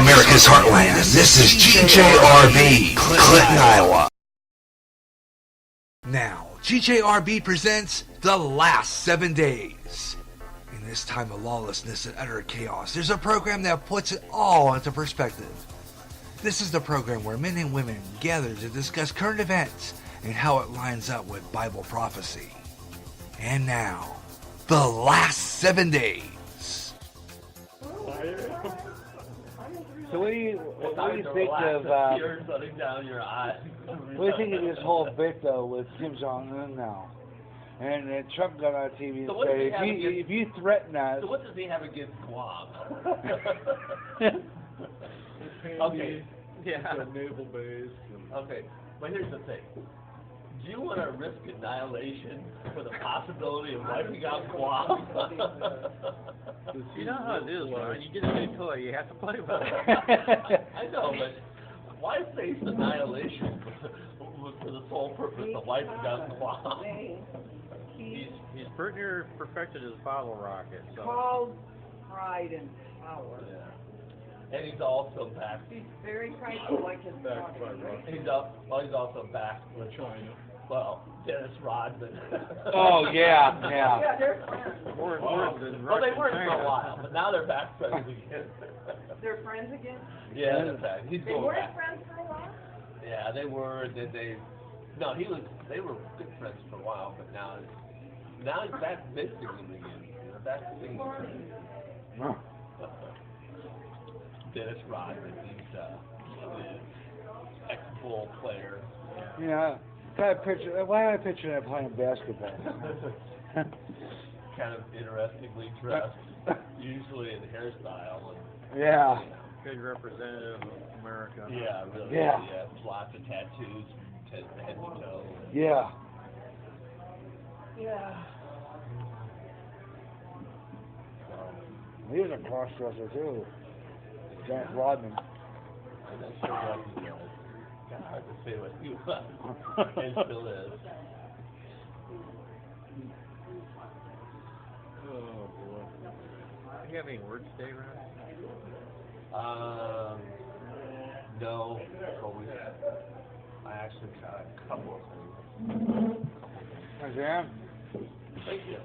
America's heartland. This is GJRB, Clinton, Iowa. Now, GJRB presents The Last 7 Days. In this time of lawlessness and utter chaos, there's a program that puts it all into perspective. This is the program where men and women gather to discuss current events and how it lines up with Bible prophecy. And now, The Last 7 Days. So what do you think of tears running down your eyes? what do you think of this whole bit though with Kim Jong-un now? And Trump got on TV and So what said, does he have if you threaten us, So what does he have against Guam? Okay. Yeah. Naval base. Okay, but here's the thing. Do you want to risk annihilation for the possibility of wiping out Guam? You know how it is, man. You get a new toy, you have to play with it. I know, but why face annihilation for the sole purpose of wiping out Guam? He's pretty near perfected his bottle rocket. So. Called pride and power. Yeah. And he's also back. He's very prideful like his Backed by father. Russia. He's also back with China. well, Dennis Rodman. oh yeah. Yeah, they're friends. More than Well, Russia they weren't and for a China. while, but now they're back friends again. They're friends again? Yeah, they're back. He's They going weren't back. friends for a while? Yeah, they were. They they were good friends for a while, but now he's back mixing them again. You know, that's the thing. Dennis Rodman, he's ex-Bull player. Yeah. Why do I picture that playing basketball? Kind of interestingly dressed, usually in hairstyle. And, Yeah. Good representative of America. yeah, really. Yeah. Lots of tattoos from head to toe. Yeah. Yeah. He was a cross-dresser too. Dennis Rodman. I'm not sure what he was. Kind of hard to say what he was. And still is. Oh, boy. Do you have any words today, Ron? No, but I actually got a couple of things. Hi, Sam. Thank you.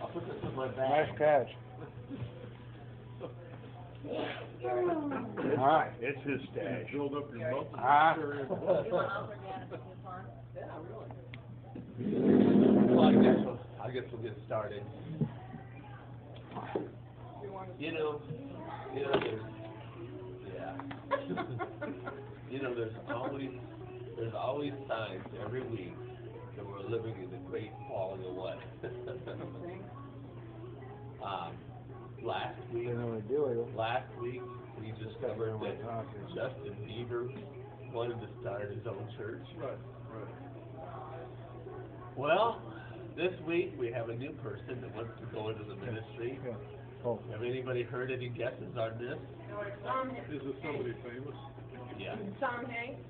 I'll put this in my bag. Nice catch. All right. It's his stash. Build up your muscles. Well, I guess we'll get started. You know, there's always signs every week that we're living in the great falling away. Last week we discovered that Justin Bieber wanted to start his own church. Right. Well, this week we have a new person that wants to go into the ministry. Have anybody heard any guesses on this? Is this somebody famous? Yeah. Tom Hanks?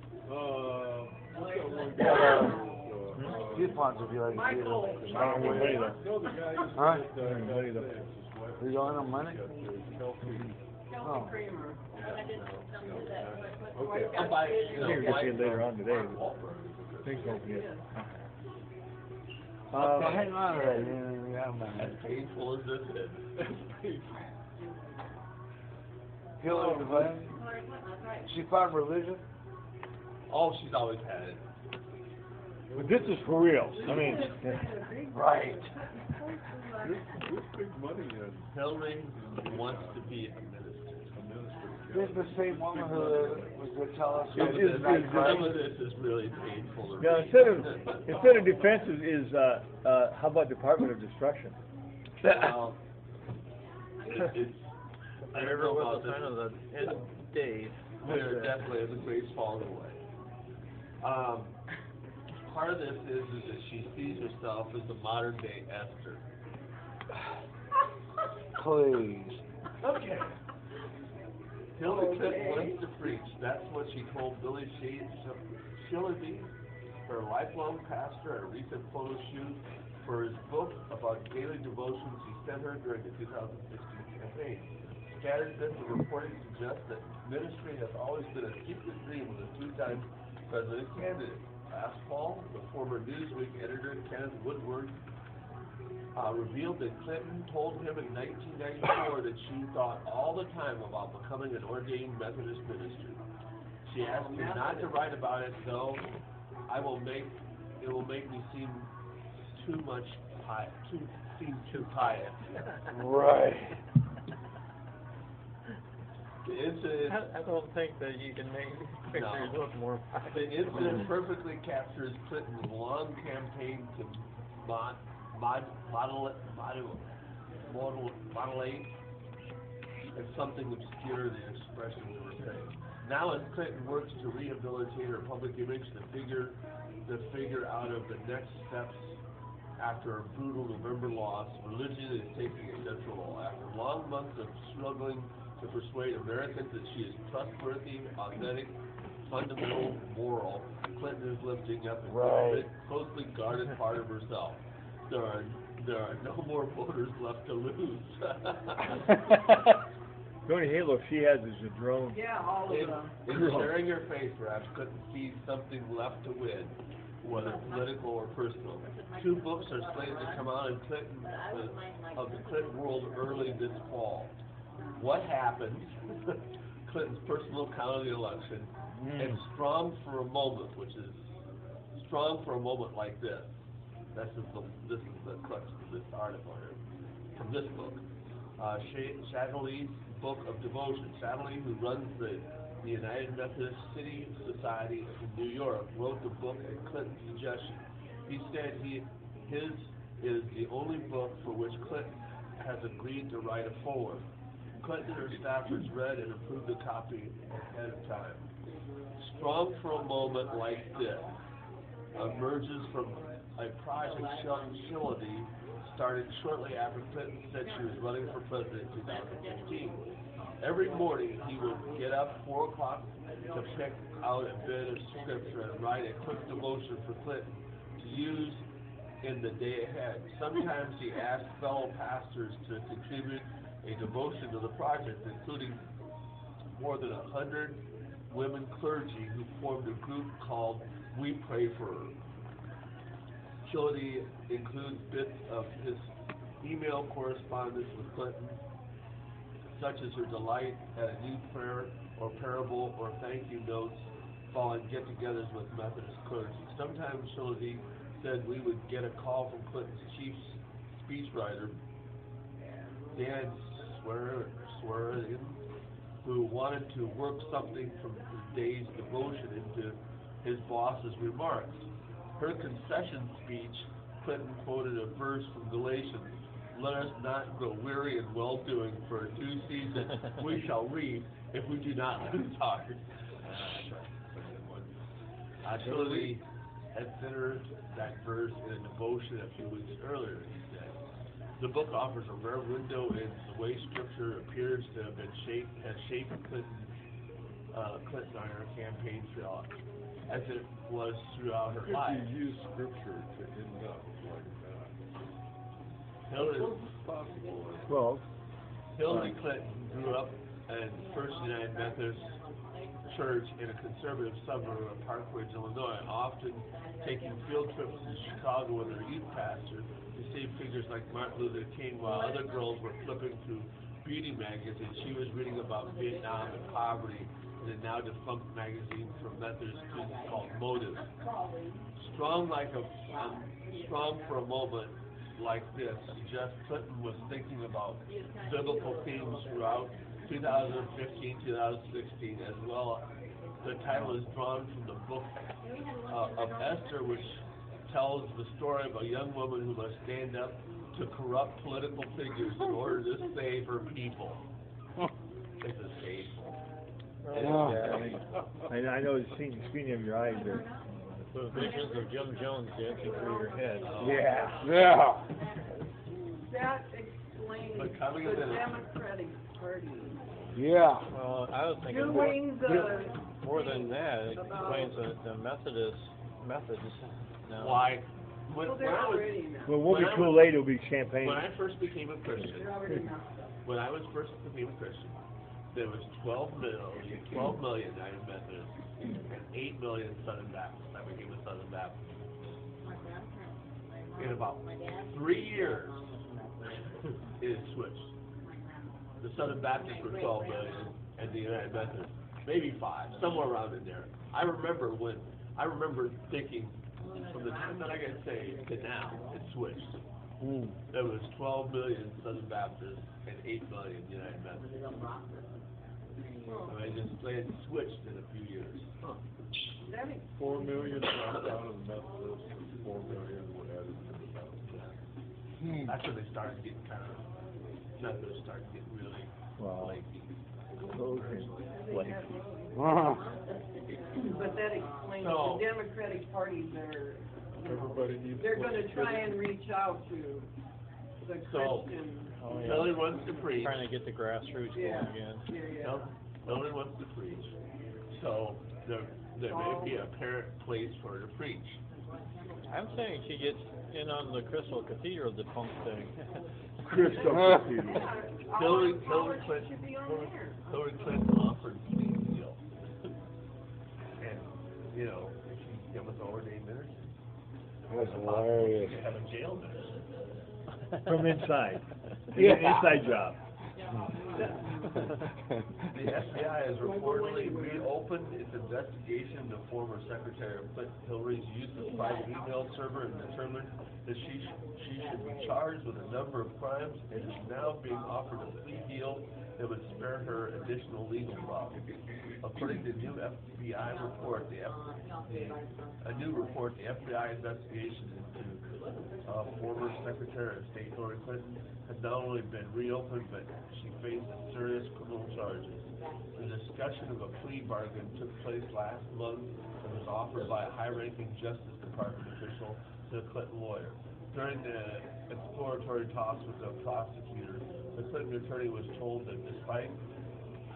Coupons if you like to see Michael. them. No, the guy who's Huh? his You going on money? Kelsey Oh. Kramer. Okay. And by, Maybe we'll get you later on today. Things don't get. Hang on to that. as painful as this is. Hillary Clinton? She found religion? Oh, she's always had it. But this is for real. I mean, Right. there's big money in Hillary wants to be a minister. This is the same woman who was going to tell us Some that of it's not some Christ. of this is really painful to Yeah, read. instead of defense is how about Department of Destruction? Well, it's I don't Whatever know was about the sign this. of the end of days. There definitely is a great falling away. Part of this is that she sees herself as a modern day Esther. Please. Okay. Hillary Clinton wants to preach. That's what she told Billy Shillerby, her lifelong pastor, at a recent photo shoot for his book about daily devotions he sent her during the 2016 campaign. scattered bits of reporting suggest that ministry has always been a secret dream of the two-time president candidate. Last fall, the former Newsweek editor Kenneth Woodward revealed that Clinton told him in 1994 that she thought all the time about becoming an ordained Methodist minister. She asked me not to write about it, though it will make me seem too pious. Right. The incident, I don't think that you can make pictures look more the incident perfectly captures Clinton's long campaign to modulate and something obscure the expression of her faith. Now, as Clinton works to rehabilitate her public image, the figure out of the next steps after a brutal November loss, religion is taking a central role. After long months of struggling to persuade Americans that she is trustworthy, authentic, fundamental, moral, Clinton is lifting up a closely guarded part of herself. There are no more voters left to lose. The only halo she has is a drone. Yeah, all of them. In sharing her faith, perhaps Clinton sees something left to win, whether political or personal. 2 books are slated to come out in of the Clinton world early this fall. What Happened, Clinton's personal account of the election, and Strong for a Moment, which is Strong for a Moment Like This. This is the crux of this article here, from this book. Shadley's Book of Devotion. Shadley, who runs the United Methodist City Society in New York, wrote the book at Clinton's suggestion. He said his is the only book for which Clinton has agreed to write a foreword. Clinton and her staffers read and approved the copy ahead of time. Strong for a Moment Like This emerges from a project Shilledy started shortly after Clinton said she was running for president in 2015. Every morning he would get up 4 o'clock to pick out a bit of scripture and write a quick devotion for Clinton to use in the day ahead. Sometimes he asked fellow pastors to contribute a devotion to the project, including more than 100 women clergy who formed a group called We Pray For Her. Shilledy includes bits of his email correspondence with Clinton, such as her delight at a new prayer or parable or thank you notes following get-togethers with Methodist clergy. Sometimes Shilledy said we would get a call from Clinton's chief speechwriter, Dan Swerin, who wanted to work something from the day's devotion into his boss's remarks. Her concession speech, Clinton quoted a verse from Galatians, "Let us not grow weary in well-doing, for in due season we shall reap if we do not lose heart." Shilledy had sent her that verse in a devotion a few weeks earlier, he said. The book offers a rare window in the way Scripture appears to have shaped Clinton on her campaign trail, as it was throughout her life. Could you use Scripture to end up like that? Hillary Clinton grew up in First United Methodist Church in a conservative suburb of Park Ridge, Illinois, often taking field trips to Chicago with her youth pastor to see figures like Martin Luther King, while other girls were flipping through beauty magazines. She was reading about Vietnam and poverty in a now defunct magazine for Methodist students called Motive. Strong for a Moment Like This suggests Clinton was thinking about biblical themes throughout 2015-2016 as well. The title is drawn from the book of Esther, which tells the story of a young woman who must stand up to corrupt political figures in order to save her people. This is hateful. I know the screen of your eyes there. Those visions of Jim Jones dancing through your head. Yeah. That explains But coming the in a- Democratic Party. Yeah. Well, I was thinking Doing the, more than that. It explains the Methodist methods. Now, Why? when Well, they're I was, already now. Well, it won't be When I too was- late, it'll be champagne. when I first became a Christian, They're already now. when I was first became a Christian, there was 12 million United Methodists and 8 million Southern Baptists. I became a Southern Baptist. In about 3 years, it switched. The Southern Baptists were 12 million, and the United Methodists, maybe 5, somewhere around in there. I remember thinking, from the time that I got saved to now, it switched. There was 12 million Southern Baptists and 8 million United Methodists. So they had switched in a few years. That makes 4 million dropped out of the Methodist, and 4 million were added to the Baptist. That's when they started getting kind of, Methodists started getting really flaky. But that explains So- the Democratic Party, Everybody needs. they're gonna try and reach out to the So- Christian. Oh, yeah. Hillary wants to preach. Trying to get the grassroots going Yeah, again. yeah. Hillary wants to preach. So there may be a parent place for her to preach. I'm saying she gets in on the Crystal Cathedral defunct thing. Crystal. Hillary College Clinton, should be on there. Hillary Clinton offered a plea deal. And, you know, if she became an ordained minister, That's hilarious. she could have a jail minister. From inside. Yeah. An inside job. The FBI has reportedly reopened its investigation into former Secretary of Clinton Hillary's use of private email server and determined that she should be charged with a number of crimes and is now being offered a plea deal that would spare her additional legal problems. According to a new FBI report, the FBI investigation into former Secretary of State Hillary Clinton has not only been reopened, but she faces serious criminal charges. The discussion of a plea bargain took place last month and was offered by a high-ranking Justice Department official to a Clinton lawyer. During the exploratory talks with the prosecutor, the Clinton attorney was told that despite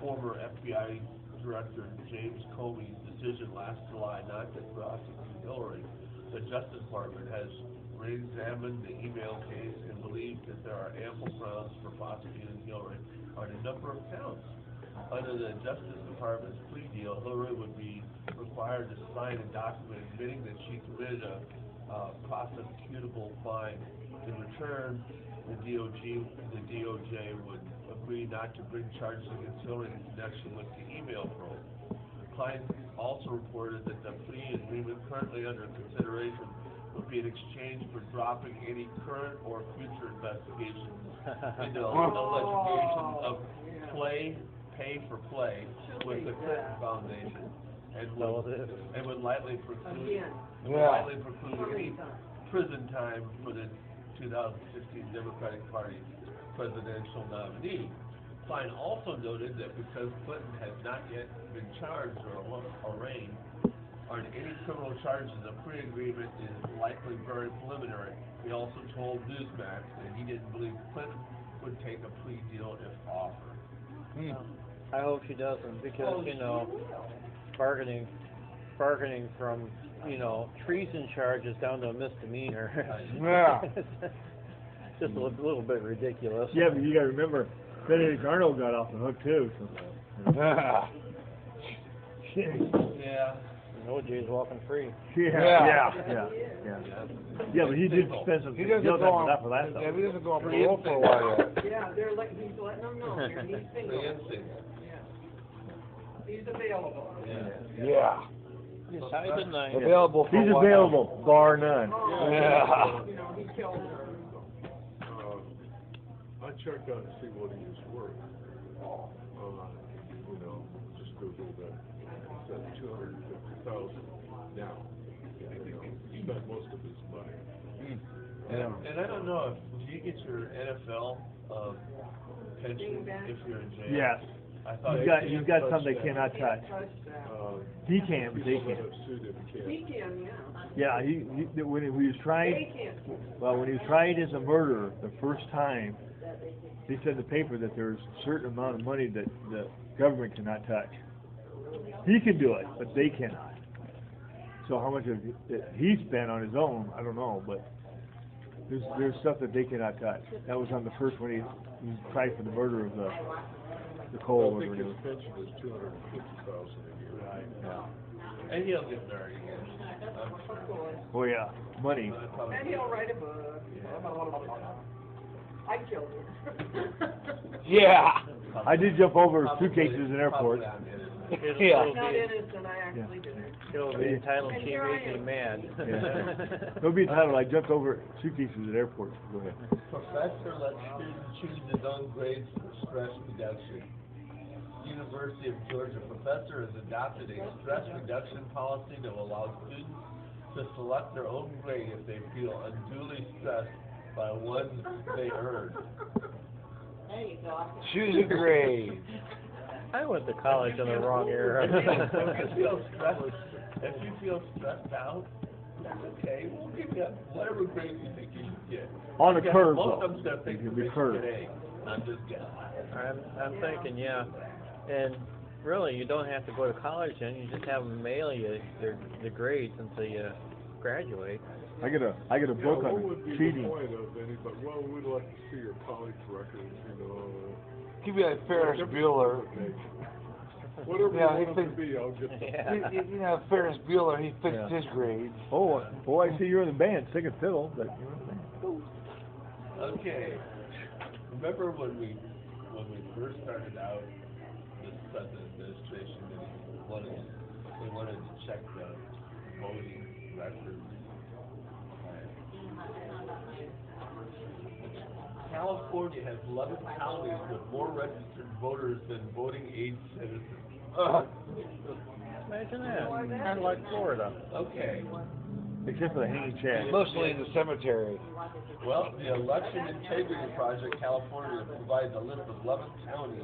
former FBI Director James Comey's decision last July not to prosecute Hillary, the Justice Department has re-examined the email case and believes that there are ample grounds for prosecuting Hillary on a number of counts. Under the Justice Department's plea deal, Hillary would be required to sign a document admitting that she committed a prosecutable crime. In return, the DOJ would agree not to bring charges against Hillary in connection with the email probe. Klein also reported that the plea agreement currently under consideration would be in exchange for dropping any current or future investigations into allegations of pay for play with the Clinton Foundation, and would likely preclude any prison time for the 2016 Democratic Party presidential nominee. Klein also noted that because Clinton has not yet been charged or arraigned on any criminal charges, a plea agreement is likely very preliminary. He also told Newsmax that he didn't believe Clinton would take a plea deal if offered. I hope she doesn't, because, you know, bargaining from, you know, treason charges down to a misdemeanor. Yeah. Just a little bit ridiculous. Yeah, but you gotta remember, Benedict Arnold got off the hook too. So. Yeah. OJ's walking free. Yeah, but he did spend some He jail doesn't time go for on. that stuff. Yeah, he doesn't go on parole for a while yet. Yeah, he's letting them know, he's single. Yeah. He's available. Yeah. He's tied to nine. Available for He's a while. available, bar none. Oh, Yeah. you know, he killed her. I checked out to see what he was worth. You know, just Googled it. It said $250,000 now. You know, he spent most of his money. And I don't know if, do you get your NFL pension if you're in jail? Yes. I thought He's got something they cannot touch. Touch that. He can't, but they People can. that have sued him He can't. can, yeah. Yeah, when he was tried, They can't. well, when he was tried as a murderer the first time, they said in the paper that there's a certain amount of money that the government cannot touch. He can do it, but they cannot. So how much of it he spent on his own, I don't know, but there's stuff that they cannot touch. That was on the first one he tried for the murder of the Cole. I think his pension is $250,000 a year. Right. Yeah. And he'll get married again, I'm sure. Oh yeah, money. And he'll write a book. I killed her. Yeah. I did jump over suitcases in airports. Yeah. Not innocent, I actually did it. It'll be entitled And She here I Made Me am. Mad. Yeah. It'll be entitled, I jumped over suitcases at airports. Go ahead. Professor lets student choose his own grades for stress reduction. University of Georgia professor has adopted a stress reduction policy that will allow students to select their own grade if they feel unduly stressed by one they earned. Choose a grade. I went to college in the wrong era. If you feel stressed out, that's okay. We'll give you whatever grade you think you should get. On a Again, curve, most though. of them's gonna think It'll you be should curved. get A. I'm just guessing. I'm thinking, yeah. And really, you don't have to go to college then. You just have them mail you the grades until you graduate. I get a book what on would be cheating. the point of anybody? Well, we'd like to see your college records, you know. Give me that Ferris Bueller. Whatever Yeah, you he want it to thinks- be, I'll get the Yeah. You know, Ferris Bueller, he fixed Yeah. his grades. Oh, I see you're in the band, singing fiddle, but Okay. Remember when we first started out this present administration, that they wanted to check the voting records. California has 11 counties with more registered voters than voting age citizens. Imagine that. Kind of like Florida. Okay. except for the hanging chad. Mostly in the cemetery. Well, the Election Integrity Project California provides a list of 11 counties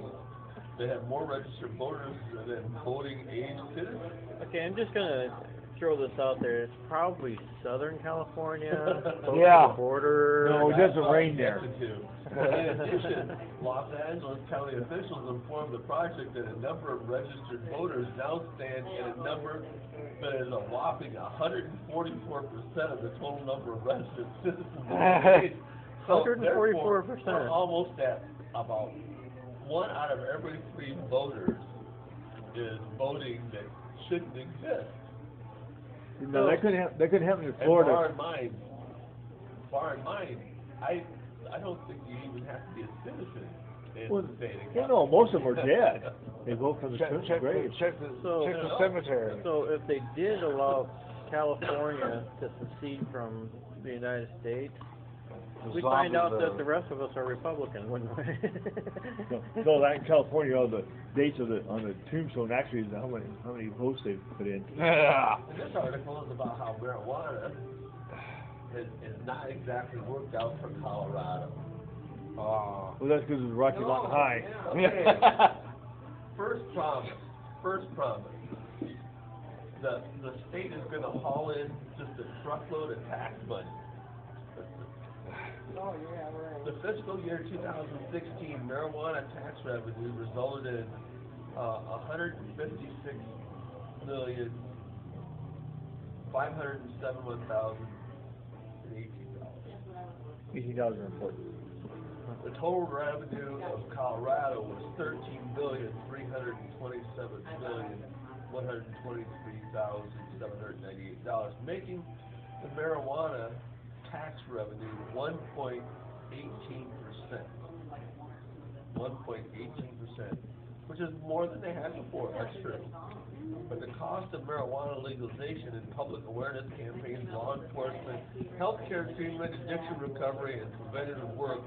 that have more registered voters than voting age citizens. Okay, I'm just gonna throw this out there. It's probably Southern California, close Yeah. to the border. No, it doesn't rain there. In addition, Los Angeles County officials informed the project that a number of registered voters now stand at a number that is a whopping 144% of the total number of registered citizens in the state. So, therefore, 144%. we're almost at about 1 out of every 3 voters is voting that shouldn't exist. No, that could happen in And Florida. bar in mind, I don't think you even have to be a citizen in Well, the state of well, no, most of them are dead. They vote for the Check grave. the cemetery. So if they did allow California to secede from the United States, we'd find out that the rest of us are Republican, wouldn't we? No, that in California, all the dates on the tombstone actually is how many votes they put in. Yeah. And this article is about how marijuana is not exactly worked out for Colorado. Oh. Well, that's because it's Rocky Mountain High. Okay. First promise. The state is going to haul in just a truckload of tax money. Oh, yeah, right. The fiscal year 2016 marijuana tax revenue resulted in $156,571,018. $18 are important. The total revenue of Colorado was $13,327,123,798, making the marijuana tax revenue 1.18%. 1.18%, which is more than they had before, that's true. But the cost of marijuana legalization and public awareness campaigns, law enforcement, healthcare treatment, addiction recovery, and preventative work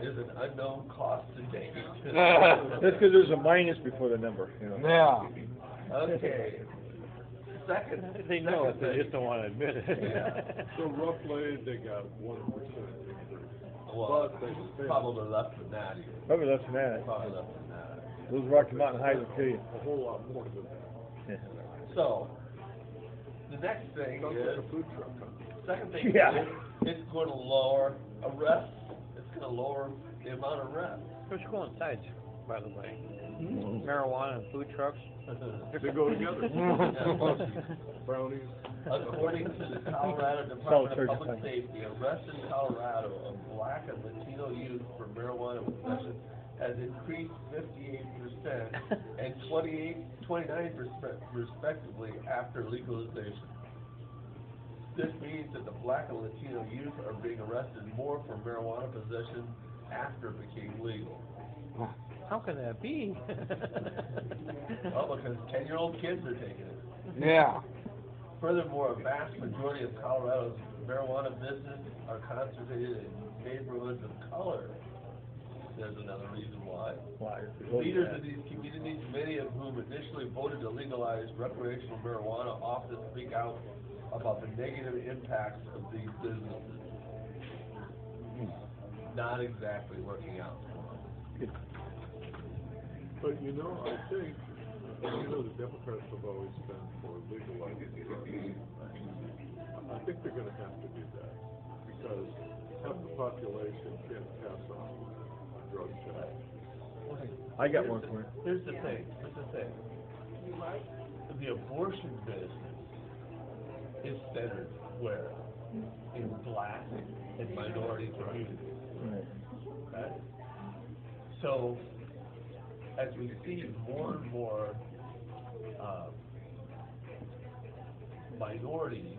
is an unknown cost to date. That's because there's a minus before the number. You know. Yeah. Okay. Second, They know it, they just don't want to admit it. Yeah. So roughly, they got 1% increase. Well, But they spend probably less than that. Even. Probably less than that. Probably less than that. Those Rocky Mountain Highs will kill you. a whole lot more than that. Yeah. So, the next thing Sounds is, like a food truck company. second thing Yeah. is, it's going to lower arrests. It's going to lower the amount of arrests. Let's go inside. by the way. Marijuana and food trucks. They go together. Brownies. According to the Colorado Department of Public Safety, arrests in Colorado of Black and Latino youth for marijuana possession has increased 58% and 29% respectively after legalization. This means that the Black and Latino youth are being arrested more for marijuana possession after it became legal. How can that be? Well, because 10-year-old kids are taking it. Yeah. Furthermore, a vast majority of Colorado's marijuana business are concentrated in neighborhoods of color. There's another reason why. Leaders in these communities, many of whom initially voted to legalize recreational marijuana, often speak out about the negative impacts of these businesses. Not exactly working out. But you know, I think, the Democrats have always been for legalizing. I think they're going to have to do that because half the population can't pass on drug tax. I got one for you. Here's the thing. The abortion business is centered where? In Black and minority communities. Okay? So, as we see more and more minorities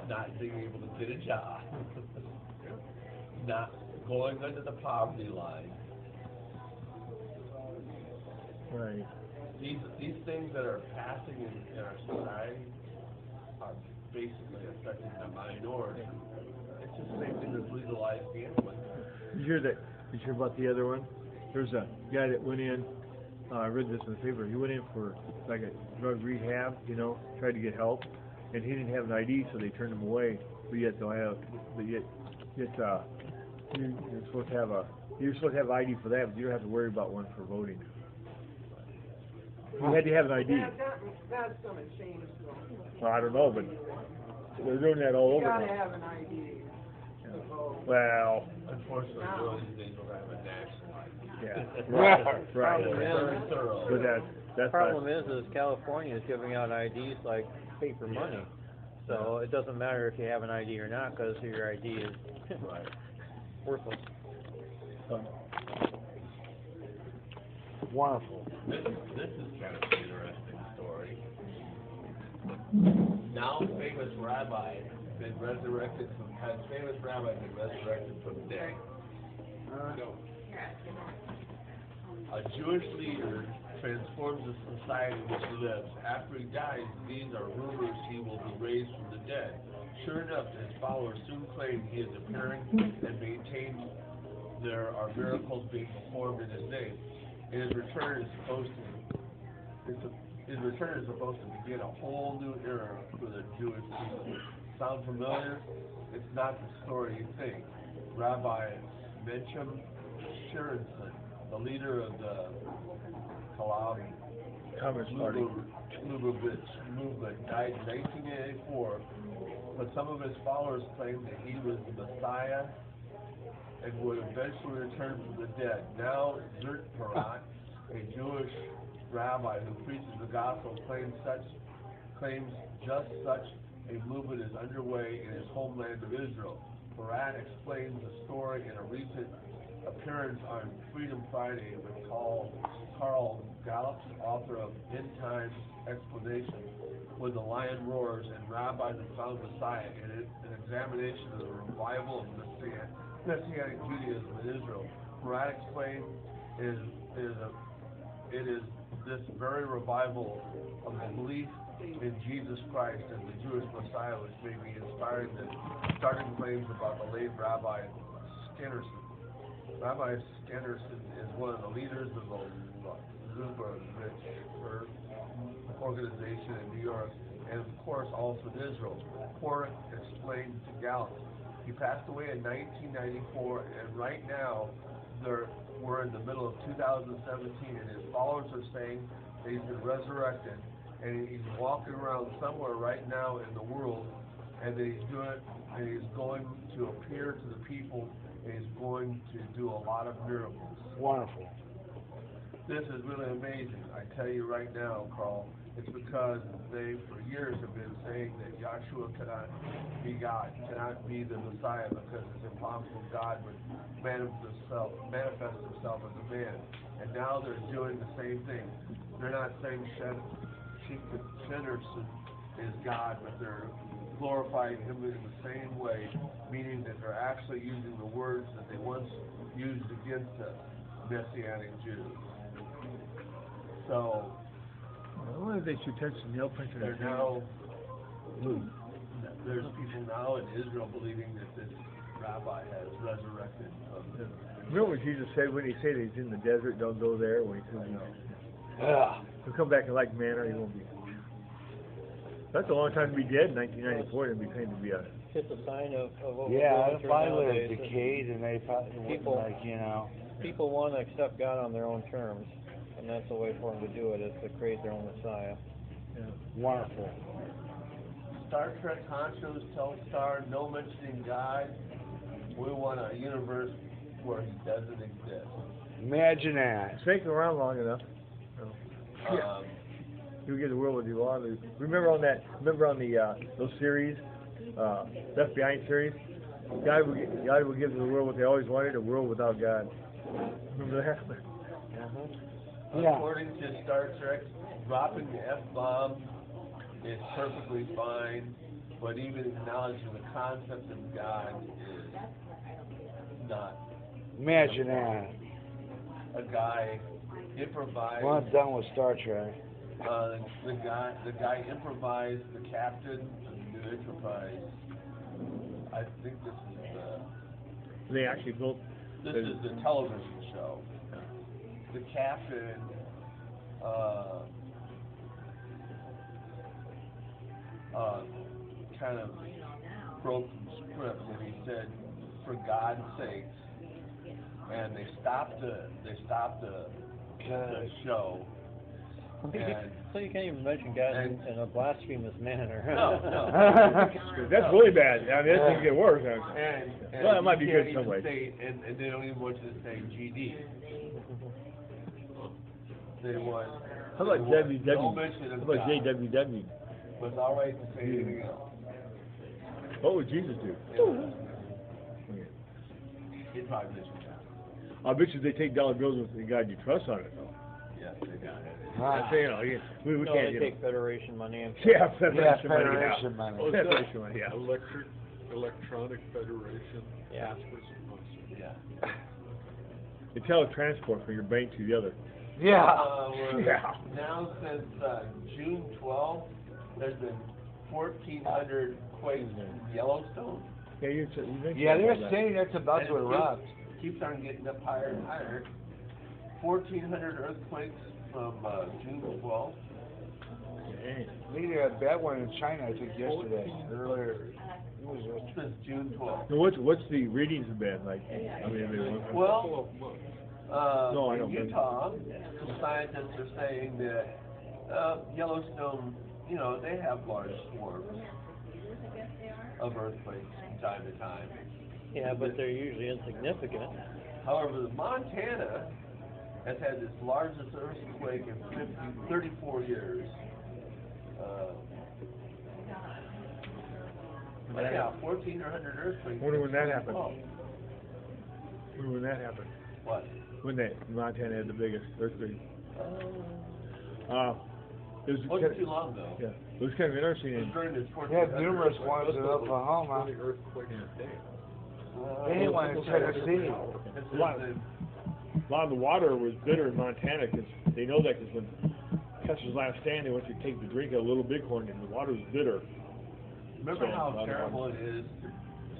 not being able to get a job, not going under the poverty line, Right. these things that are passing in our society are basically affecting the minority. It's just the same thing as legalized gambling. Did you hear about the other one? There's a guy that went in, I read this in the paper, he went in for like a drug rehab, tried to get help, and he didn't have an ID, so they turned him away. But yet you're supposed to have an ID for that, but you don't have to worry about one for voting. You had to have an ID. That's going to change though. Well, I don't know, but they're doing that all You over. got to have an ID. Well, Unfortunately, these days we'll have a national ID. yeah, right. Problem is, But that's problem is California is giving out IDs like paper money. So it doesn't matter if you have an ID or not, because your ID is worthless. Wonderful. This is kind of an interesting story. Now famous Rabbi been resurrected has famous Rabbi been resurrected from the dead? A Jewish leader transforms the society in which he lives. After he dies, these are rumors he will be raised from the dead. Sure enough, his followers soon claim he is appearing and maintain there are miracles being performed in his name. His return is supposed to begin a whole new era for the Jewish people. Sound familiar? It's not the story you think. Rabbi Menachem Shirinson, the leader of the Communist Party Lubavitch movement, died in 1984, but some of his followers claimed that he was the Messiah and would eventually return from the dead. Now, Zert Parat, a Jewish rabbi who preaches the gospel, claims just such a movement is underway in his homeland of Israel. Parat explains the story in a recent appearance on Freedom Friday with Carl Gallup, author of End Times Explanation, When the Lion Roars, and Rabbi the Found Messiah, in an examination of the revival of Messianic Judaism in Israel. Parat explained it is this very revival of the belief in Jesus Christ as the Jewish Messiah which may be inspiring the starting claims about the late Rabbi Skinnerson. Rabbi Skinnerson is one of the leaders of the Lubavitch organization in New York, and of course also in Israel. Parat explained to Gallup, he passed away in 1994, and right now we're in the middle of 2017, and his followers are saying that he's been resurrected, and he's walking around somewhere right now in the world, and that he's going to appear to the people, and he's going to do a lot of miracles. Wonderful. This is really amazing. I tell you right now, Carl, it's because they, for years, have been saying that Yahshua cannot be God, cannot be the Messiah, because it's impossible God would manifest himself as a man. And now they're doing the same thing. They're not saying Shedder is God, but they're glorifying him in the same way, meaning that they're actually using the words that they once used against us, Messianic Jews. So, I wonder if they should touch the nail prints in their there's people now in Israel believing that this Rabbi has resurrected. Remember what Jesus said when he said he's in the desert, don't go there? When he said, Yeah. he'll come back in like manner, he won't be. That's a long time to be dead in 1994 and be claimed to be a... It's a sign of what Yeah, we're if going I through would have nowadays. decayed and they probably People- like, you know. People want to accept God on their own terms, and that's the way for them to do it, is to create their own Messiah. Wonderful. Star Trek honchos tell Star no mentioning God. We want a universe where he doesn't exist. Imagine that. Snake around long enough. He'll get the world with you on. Remember on the those series, Left Behind series? God will give the world what they always wanted, a world without God. Remember that? Yeah. According to Star Trek, dropping the F-bomb is perfectly fine, but even acknowledging the concept of God is not. Imagine that. A guy improvised. Well, I'm done with Star Trek. The guy improvised the captain of the new Enterprise. I think this is They actually built. this is the television show. The captain kind of broke the script and he said, "For God's sakes," and they stopped the show. And So you can't even mention God in a blasphemous manner. no. That's really bad. I mean, that thing get worse. And Well, it might be you good can't some even ways. say, and they don't even want you to say GD. They want. How about No WW? mention How of about God. JWW? But it's all right to say anything else. What would Jesus do? He'd probably mention God. I bet you they take dollar bills with the God you trust on it, though. Yes, they got it. That's, you know, we No, can't, they you take know. Federation money and Yeah, Federation money. Federation money. Oh, is that Federation money, yeah. Electronic Federation. Yeah. Yeah. They teletransport from your bank to the other. Yeah. Yeah. Now since June 12th, there's been 1,400 quakes in Yellowstone. Yeah, you mentioned Yeah, they're that. saying that's about And to it erupt. keeps on getting up higher and higher. 1,400 earthquakes from June 12th. Dang. They had a bad one in China, I think, yesterday. Earlier. It was Since June 12th. So what's the readings have been like? I mean, have they one? Well, No, I in don't think- Utah, some scientists are saying that Yellowstone, you know, they have large swarms of earthquakes from time to time. yeah, but they're usually insignificant. However, Montana has had its largest earthquake in 34 years. But yeah, 1,400 earthquakes. Wonder when that happened. Oh, Wonder when that happened. what? When Montana had the biggest earthquake. It was Wasn't too long ago. Yeah, it was kind of interesting. It was And during this They had 1,400 numerous earthquake. ones in Oklahoma. 20 earthquakes a day. They didn't want to Tennessee. This is a lot of the water was bitter in Montana because they know that because when Custer's Last Stand, they want you to take the drink of a little bighorn and the water was bitter. Remember So, how terrible it is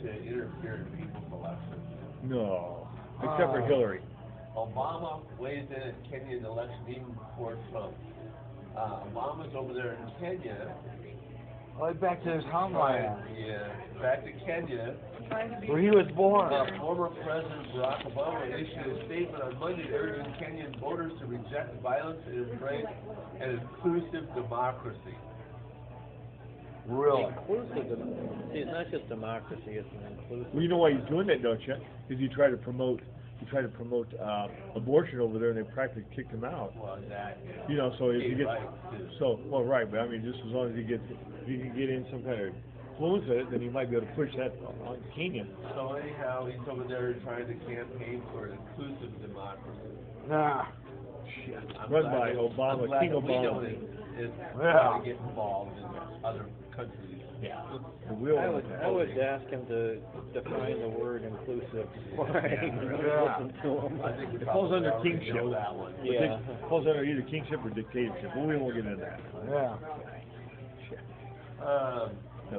to interfere in people's elections? No, except for Hillary. Obama weighs in at Kenya's election even before Trump. Obama's over there in Kenya. Right back to his homeland, Yeah, back to Kenya. where he was born. Former President Barack Obama issued a statement on Monday urging Kenyan voters to reject violence and embrace an inclusive democracy. Really? Inclusive. See, it's not just democracy; it's an inclusive. Well, you know why he's doing that, don't you? Because he tried to promote he tried to promote abortion over there, and they practically kicked him out. Well, that. You know, so if you get, Right, too. right, but I mean, just as long as if you can get in some kind of influence at it, then you might be able to push that on Kenya. So anyhow, he's over there trying to campaign for an inclusive democracy. Nah. Run by Obama, King Obama. Is trying to get involved in other countries. Yeah. I would ask him to define the word inclusive before I listen to him. I think It falls under kingship. that one. Yeah. It falls under either kingship or dictatorship, but we won't get into that. Yeah.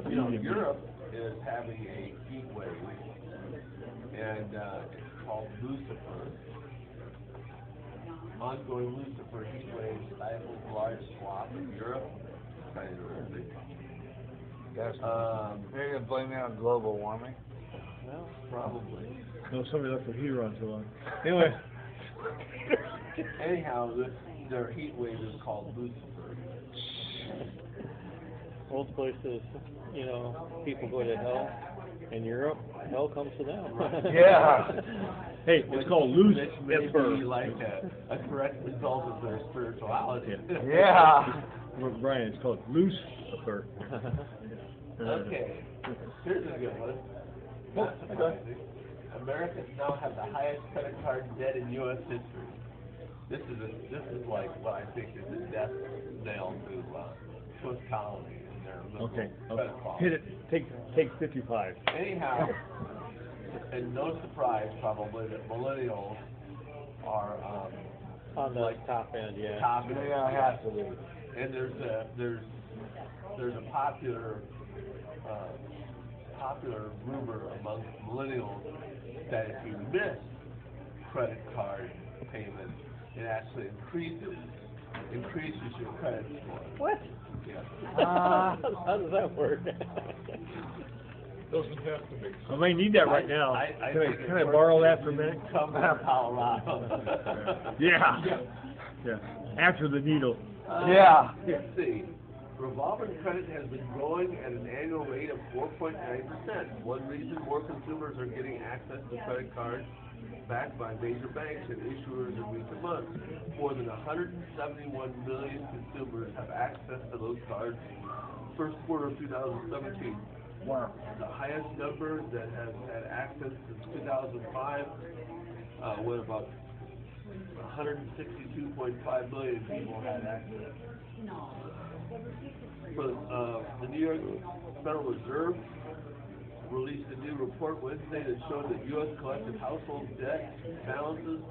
You know, Europe is having a heat wave, and it's called Lucifer. Ongoing Lucifer heat wave stifles large swaths of Europe. Kind of interesting. They're going to blame it on global warming? Well, probably. No, somebody left their heater on too long. Anyway. Anyhow, their heat wave is called Lucifer. Most places, you know, people go to hell. In Europe, hell comes to them. Yeah. Hey, it's called loose Which may be like a correct result of their spirituality. Yeah. Brian, it's called Lucifer. Okay, here's a good one. Not surprising. Americans now have the highest credit card debt in U.S. history. This is like what I think is a death nail to Swiss colony and their liberal credit policy. Hit it. Take 55. Anyhow, and no surprise probably that millennials are on the top end, yeah. Top end. Yeah, it has to be. And there's a popular rumor among millennials that if you miss credit card payments, it actually increases your credit score. What? Yeah. How does that work? Doesn't have to make I may need that right now. Can I borrow that for a minute? Come from Colorado. Yeah. After the needle. Yeah. Let's see. Revolving credit has been growing at an annual rate of 4.9%. One reason more consumers are getting access to credit cards backed by major banks and issuers in recent months. More than 171 million consumers have access to those cards first quarter of 2017. Wow. The highest number that has had access since 2005, when about 162.5 million people had access. For the New York Federal Reserve released a new report Wednesday that showed that U.S. collective household debt balances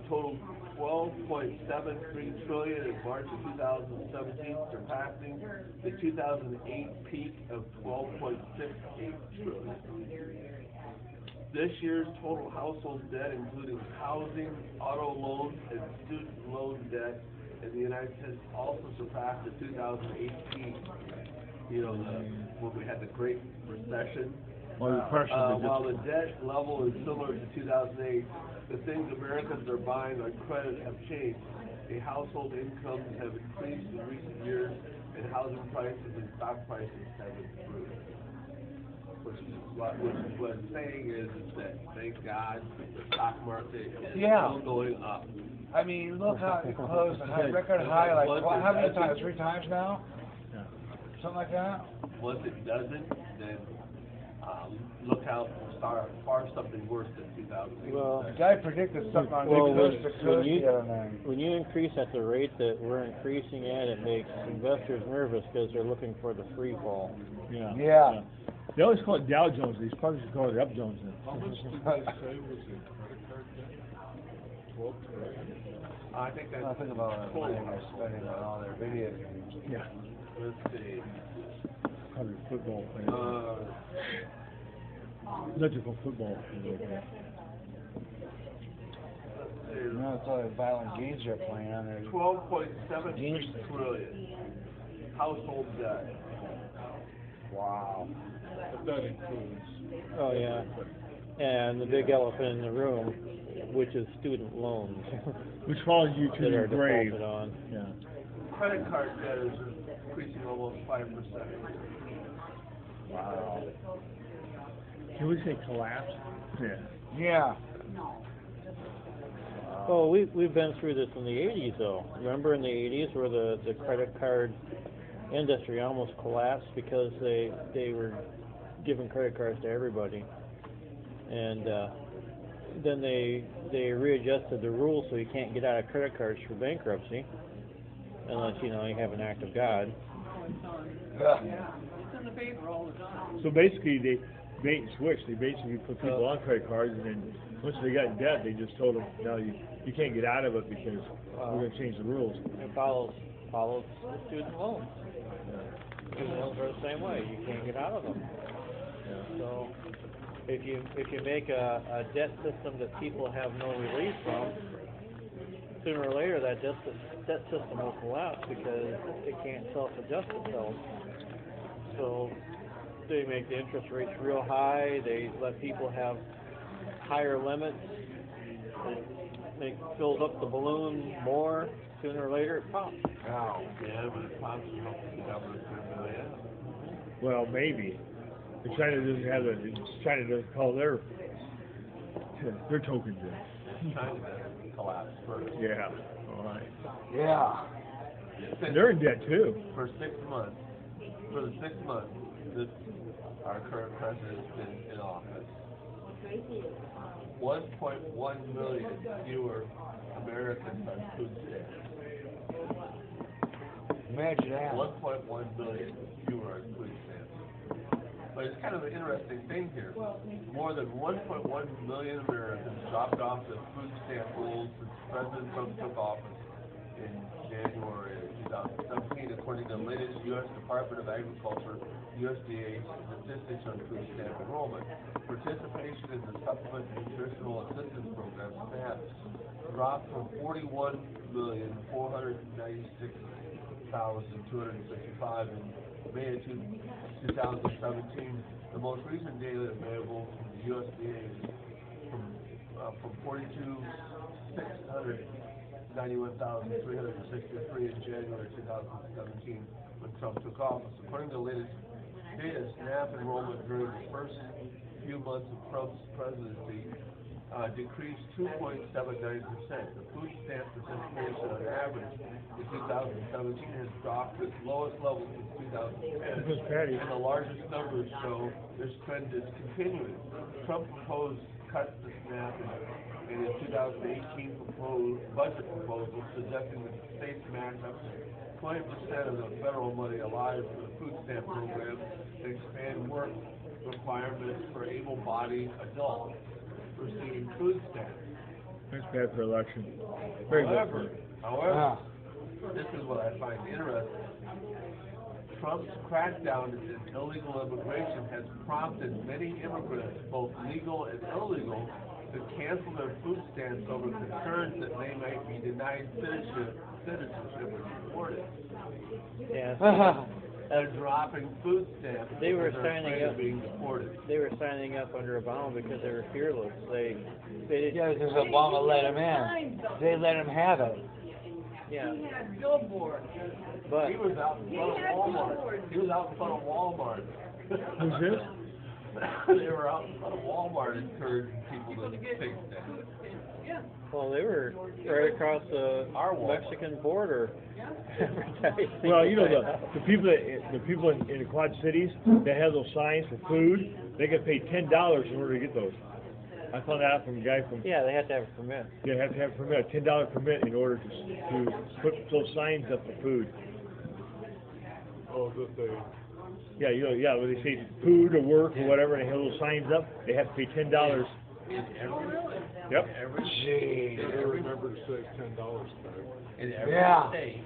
totaled $12.73 trillion in March of 2017, surpassing the 2008 peak of $12.68 trillion. This year's total household debt, including housing, auto loans, and student loan debt in the United States, also surpassed the 2008 peak. You know, when we had the Great Recession. While the debt level is similar to 2008, the things Americans are buying on credit have changed. The household incomes have increased in recent years, and housing prices and stock prices have improved. Which is what I'm saying is that, thank God, the stock market is still going up. I mean, look how it closed a record high, like, how many times? 3 times now? Yeah. Something like that? Once it doesn't, then look how far something worse than 2008. Well, the guy predicted something on coast to coast the other night. When you increase at the rate that we're increasing at, it makes investors nervous because they're looking for the free fall. Yeah. They always call it Dow Jones. They probably should call it Up Jones then. How much did they say was in credit card debt? 12 trillion? I think that's I think about what they're spending on all their video games. Yeah. Let's see. Probably football players. Electrical football. No, it's all the violent games they're playing on there. 12.73 trillion household debt. Wow. But that includes. Oh, yeah. And the big elephant in the room, which is student loans. Which follows you to that your are grave. defaulted on. Yeah. Credit card debt is increasing almost 5%. Wow. Can we say collapse? Yeah. Yeah. Well, we've been through this in the 80s, though. Remember in the 80s where the credit card industry almost collapsed because they were giving credit cards to everybody, and then they readjusted the rules so you can't get out of credit cards for bankruptcy unless you have an act of God. Yeah, it's in the paper all the time. So basically, they bait and switch. They basically put people on credit cards, and then once they got in debt, they just told them, "No, you can't get out of it because we're going to change the rules." It follows the student loans. Student loans are the same way. You can't get out of them. So if you make a debt system that people have no release from, sooner or later that debt system will collapse because it can't self-adjust itself. So they make the interest rates real high. They let people have higher limits. It fills up the balloon more. Sooner or later it pops. Wow. Yeah, but it pops up the government for a Well, maybe. But China doesn't have China doesn't call their tokens in. China doesn't collapse first. Yeah. All right. Yeah. They're in debt too. For 6 months, for the 6 months that our current president's been in office, 1.1 million fewer Americans on food stamps. Imagine that. 1.1 million fewer on food stamps. But it's kind of an interesting thing here. More than 1.1 million Americans dropped off the food stamp rules since President Trump took office in January of 2017, according to the latest U.S. Department of Agriculture, USDA statistics on food stamp enrollment. Participation in the Supplement Nutritional Assistance Program, SNAP, dropped from 41,496,265 in May of 2017. The most recent data available from the USDA is from 41,691,363 in January 2017 when Trump took office. According to the latest data, SNAP enrollment during the first few months of Trump's presidency decreased 2.79%. The food stamp participation on average in 2017 has dropped to its lowest level since 2010, and the largest numbers show this trend is continuing. Trump proposed cuts to SNAP in his 2018 budget proposal, suggesting that states match up to 20% of the federal money allotted for the food stamp program and expand work requirements for able-bodied adults receiving food stamps. That's bad for election. Very However, Yeah. this is what I find interesting. Trump's crackdown in illegal immigration has prompted many immigrants, both legal and illegal, to cancel their food stamps over concerns that they might be denied citizenship or deported. Yeah. They're dropping food stamps. They were because they're signing afraid of up. being deported. They were signing up under Obama because they were fearless. They didn't. Yeah, because Obama let him in. They let him have it. Yeah. He had billboards. But He was out in front of Walmart. He was out in front of Walmart. Who's this? They were out in front of Walmart encouraging people to take stamps. Yeah. well, they were right across the Our Walmart. Mexican border. advertising Well, you know right the people in the Quad Cities that have those signs for food, they get paid $10 in order to get those. I found that out from a guy from. Yeah, they have to have a permit. You have to have a permit, $10 permit in order to put those signs up for food. Oh, that they, Yeah, when they say food or work or whatever, and they have those signs up, they have to pay $10. Yep. Gee. they remember to save $10 back. In every Yeah. state,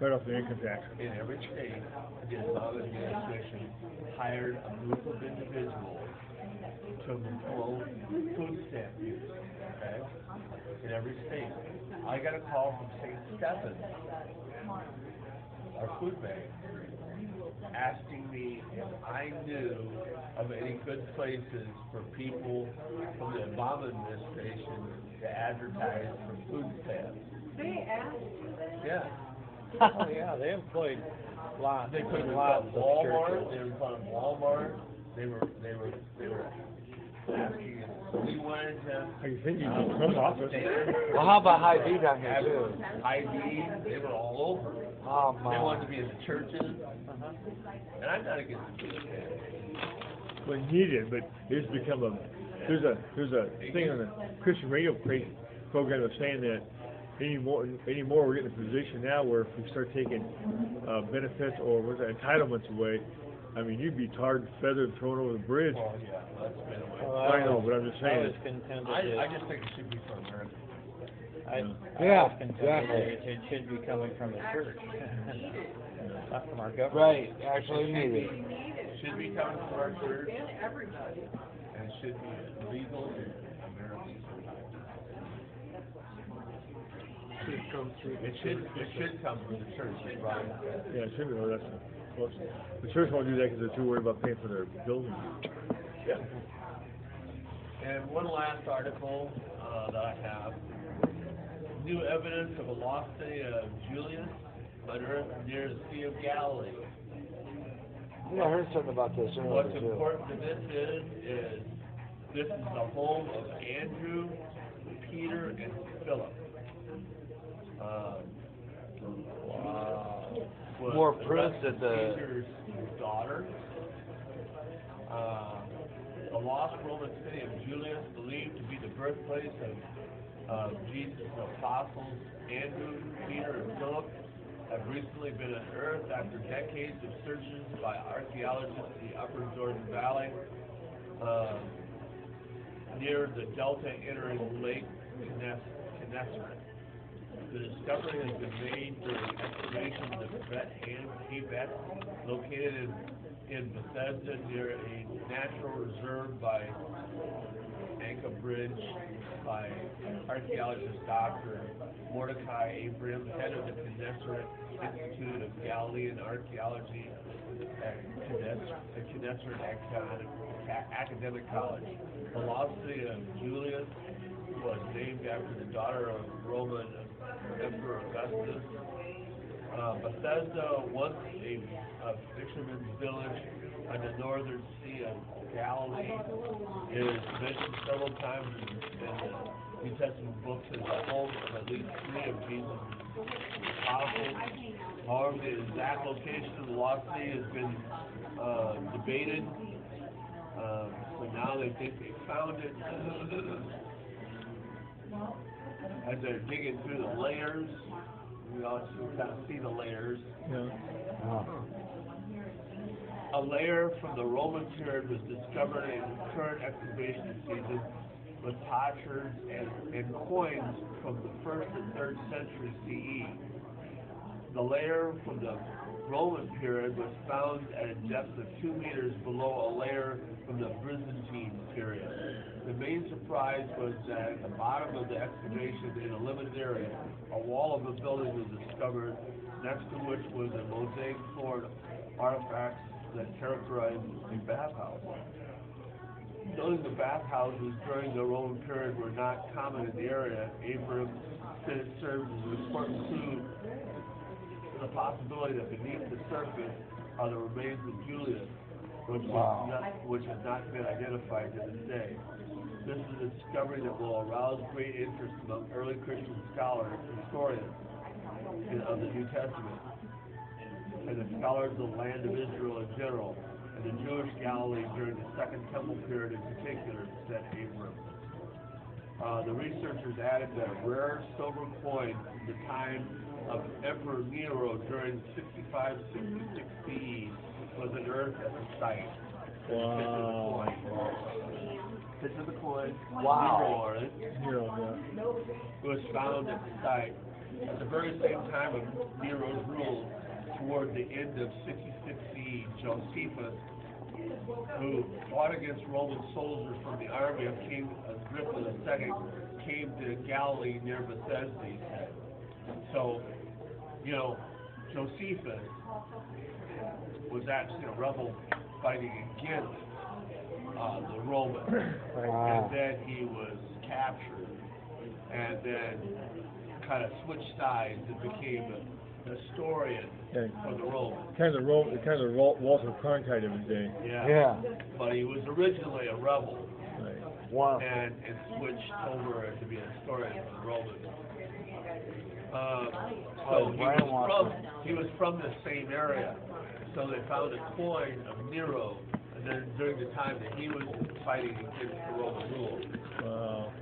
Right off their income tax. the Obama administration hired a group of individuals to promote food stamp use, okay? In every state. I got a call from St. Stephen's, our food bank, asking me if I knew of any good places for people from the Obama administration to advertise for food stamps. They asked you that. Yeah. Oh yeah, they employed lots. They could have lots been of Walmart. churches. They were in front of Walmart. They were asking if we wanted to. I think you can come off it. Well, how about High D down here too? ID, they were all over. Oh They wanted my. to be in the churches, and I'm not against the church. Well, needed, but it's become a. There's a thing on the Christian radio program that's saying that anymore we're getting in a position now where if we start taking benefits or entitlements away, I mean you'd be tarred, feathered, thrown over the bridge. Well, yeah, that's been away. Well, I know, but I'm just I saying. was contended I that just think it should be for America. Yeah, I was contended that exactly. it should be coming from the church, not from our government. Right, actually needed. Should be coming from our church, And everybody. and should be legal in America. It should come from the church, right? Yeah, it should be. Well, that's well, the church won't do that because they're too worried about paying for their building. Yeah. And one last article that I have. New evidence of a lost city of Julius unearthed near the Sea of Galilee. Yeah, I heard something about this What's earlier too. important to this is this is the home of Andrew, Peter, and Philip. Was More proof that the Peter's daughter. The lost Roman city of Julius, believed to be the birthplace of Jesus' apostles, Andrew, Peter, and Philip, have recently been unearthed after decades of searches by archaeologists in the Upper Jordan Valley, near the delta entering Lake Gennesaret. The discovery has been made during excavations of Beth Habet, located in Bethesda near a natural reserve by Anchorage by archaeologist Dr. Mordecai Abraham, head of the Gennesaret Institute of Galilean Archaeology at the Gennesaret Academic College. The lost city of Julius was named after the daughter of Roman Emperor Augustus. Bethesda, once a fisherman's village on the northern Sea of Galilee, is mentioned several times in the New Testament books as the home of at least 3 of Jesus' apostles. However, the exact location of the lost city has been debated. So now they think they found it. As they're digging through the layers, we also kind of see the layers. Yeah. A layer from the Roman period was discovered in the current excavation season with potsherds and coins from the 1st and 3rd century CE. The layer from the Roman period was found at a depth of 2 meters below a layer from the Byzantine period. The main surprise was that at the bottom of the excavation in a limited area, a wall of a building was discovered, next to which was a mosaic floored artifacts that characterized a bathhouse. Noting the bathhouses during the Roman period were not common in the area, Abraham said it served as an important clue to the possibility that beneath the surface are the remains of Julius, which has not been identified to this day. This is a discovery that will arouse great interest among early Christian scholars and historians of the New Testament, and the scholars of the land of Israel in general, and the Jewish Galilee during the Second Temple period in particular, said Abraham. The researchers added that a rare silver coin from the time of Emperor Nero during 65-66 CE was unearthed at the site. Wow. Picture of the coin, Wow. Nero on it. It was found at the site at the very same time of Nero's rule. Toward the end of 66 CE, Josephus, who fought against Roman soldiers from the army of King Agrippa II, came to Galilee near Bethesda, he said. So, Josephus was actually a rebel fighting against the Romans. And then he was captured and then kind of switched sides and became a historian for the Romans. Kind of the Walter Cronkite of his day. Yeah. But he was originally a rebel. Right. Wow. and switched over to be a historian for the Romans. So he was from the same area. So they found a coin of Nero, and then during the time that he was fighting against the Roman rule. Wow.